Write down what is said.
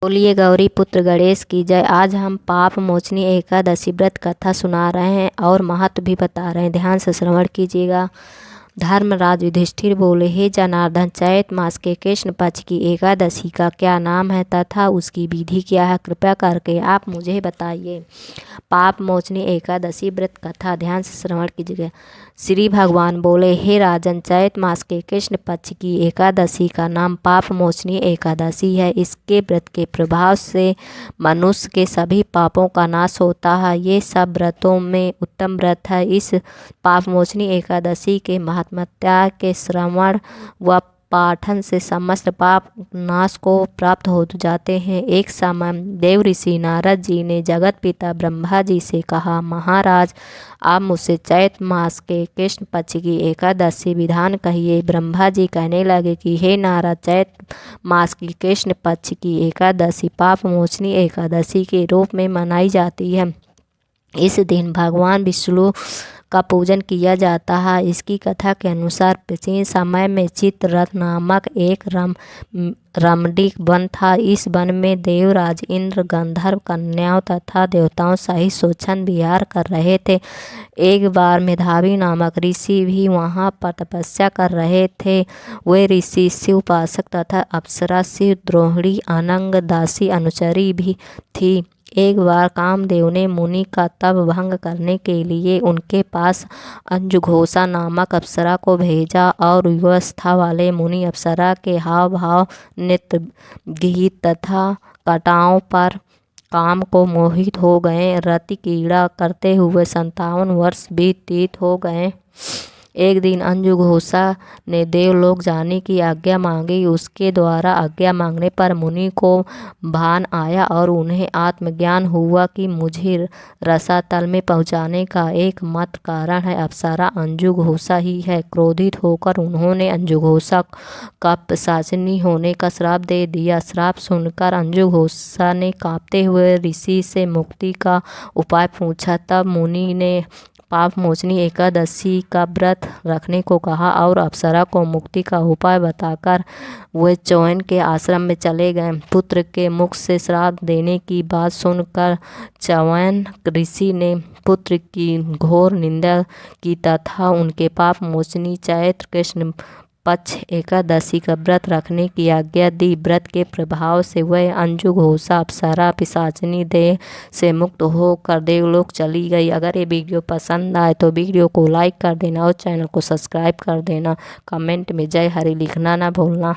बोलिए गौरी पुत्र गणेश की जय। आज हम पाप मोचनी एकादशी व्रत कथा सुना रहे हैं और महत्व भी बता रहे हैं, ध्यान से श्रवण कीजिएगा। धर्मराज युधिष्ठिर बोले, हे जनार्दन, चैत मास के कृष्ण पक्ष की एकादशी का क्या नाम है तथा उसकी विधि क्या है, कृपया करके आप मुझे बताइए। पाप मोचनी एकादशी व्रत कथा, ध्यान से श्रवण कीजिएगा। श्री भगवान बोले, हे राजन, चैत मास के कृष्ण पक्ष की एकादशी का नाम पाप मोचनी एकादशी है। इसके व्रत के प्रभाव से मनुष्य के सभी पापों का नाश होता है। ये सब व्रतों में उत्तम व्रत है। इस पाप मोचनी एकादशी के महात्म्य के श्रवण व पाठन से समस्त पाप नाश को प्राप्त हो जाते हैं। एक समय देव ऋषि नारद जी ने जगत पिता ब्रह्मा जी से कहा, महाराज, आप मुझसे चैत मास के कृष्ण पक्ष की एकादशी विधान कहिए। ब्रह्मा जी कहने लगे कि हे नारद, चैत मास की कृष्ण पक्ष की एकादशी पाप मोचनी एकादशी के रूप में मनाई जाती है। इस दिन भगवान विष्णु का पूजन किया जाता है। इसकी कथा के अनुसार प्राचीन समय में चित्ररथ नामक एक रमणीक वन था। इस वन में देवराज इंद्र गंधर्व कन्याओं तथा देवताओं सहित स्वच्छंद विहार कर रहे थे। एक बार मेधावी नामक ऋषि भी वहां पर तपस्या कर रहे थे। वे ऋषि शिव उपासक तथा अप्सरा शिव द्रोहिणी अनंग दासी अनुचरी भी थी। एक बार कामदेव ने मुनि का तप भंग करने के लिए उनके पास अंजुघोषा नामक अप्सरा को भेजा और युवावस्था वाले मुनि अप्सरा के हाव भाव, नृत्य, गीत तथा कटाओं पर काम को मोहित हो गए। रति क्रीड़ा करते हुए 57 वर्ष व्यतीत हो गए। एक दिन अंजुघोषा ने देवलोक जाने की आज्ञा मांगी। उसके द्वारा आज्ञा मांगने पर मुनि को भान आया और उन्हें आत्मज्ञान हुआ कि मुझे रसातल में पहुंचाने का एकमात्र कारण है अप्सरा अंजुघोषा ही है। क्रोधित होकर उन्होंने अंजुघोषा का पिशाचिनी होने का श्राप दे दिया। श्राप सुनकर अंजुघोषा ने कांपते हुए ऋषि से मुक्ति का उपाय पूछा। तब मुनि ने पाप मोचनी एकादशी का व्रत रखने को कहा और अप्सरा को मुक्ति का उपाय बताकर वे च्यवन के आश्रम में चले गए। पुत्र के मुख से श्राप देने की बात सुनकर च्यवन ऋषि ने पुत्र की घोर निंदा की तथा उनके पाप मोचनी चैत्र कृष्ण पक्ष एकादशी का व्रत रखने की आज्ञा दी। व्रत के प्रभाव से वह अंजुघोषा अप्सरा पिशाचिनी देह से मुक्त होकर देवलोक चली गई। अगर ये वीडियो पसंद आए तो वीडियो को लाइक कर देना और चैनल को सब्सक्राइब कर देना। कमेंट में जय हरि लिखना ना भूलना।